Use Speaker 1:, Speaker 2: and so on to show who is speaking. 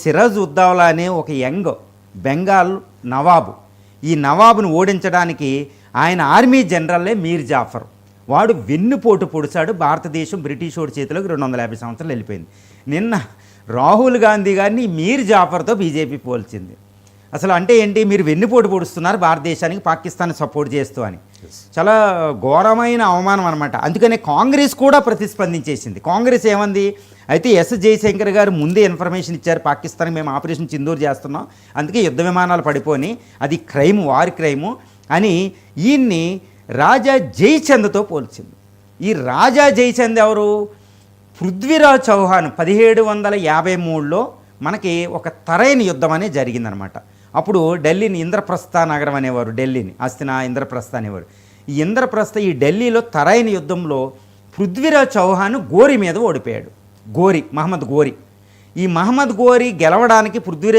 Speaker 1: సిరాజ్ ఉద్దౌలా అనే ఒక యంగ్ బెంగాల్ నవాబు, ఈ నవాబును ఓడించడానికి ఆయన ఆర్మీ జనరల్లే మీర్ జాఫర్, వాడు వెన్నుపోటు పొడిచాడు. భారతదేశం బ్రిటిష్ వాడి చేతిలోకి 250 సంవత్సరాలు వెళ్ళిపోయింది. నిన్న రాహుల్ గాంధీ గారిని మీర్ జాఫర్తో బీజేపీ పోల్చింది. అసలు అంటే ఏంటి, మీరు వెన్నుపోటు పొడుస్తున్నారు భారతదేశానికి, పాకిస్తాన్ సపోర్ట్ చేస్తూ అని. చాలా ఘోరమైన అవమానం అనమాట. అందుకనే కాంగ్రెస్ కూడా ప్రతిస్పందించేసింది. కాంగ్రెస్ ఏమంది, అయితే ఎస్ జయశంకర్ గారు ముందే ఇన్ఫర్మేషన్ ఇచ్చారు, పాకిస్తాన్కి మేము ఆపరేషన్ సింధూర్ చేస్తున్నాం, అందుకే యుద్ధ విమానాలు పడిపోని, అది క్రైమ్, వార్ క్రైము అని ఈయన్ని రాజా జయచంద్తో పోల్చింది. ఈ రాజా జయచంద్ ఎవరు? పృథ్వీరాజ్ చౌహాన్ 1753లో మనకి ఒక తరైన యుద్ధం అనేది జరిగిందనమాట. అప్పుడు ఢిల్లీని ఇంద్రప్రస్థ నగరం అనేవారు, ఢిల్లీని హస్తినా ఇంద్రప్రస్థ అనేవారు. ఈ ఇంద్రప్రస్థ, ఈ ఢిల్లీలో తరైన యుద్ధంలో పృథ్వీరాజ్ చౌహాన్ గోరి మీద ఓడిపోయాడు. మహమ్మద్ గోరి. ఈ మహమ్మద్ గోరి గెలవడానికి పృథ్వీరాజ్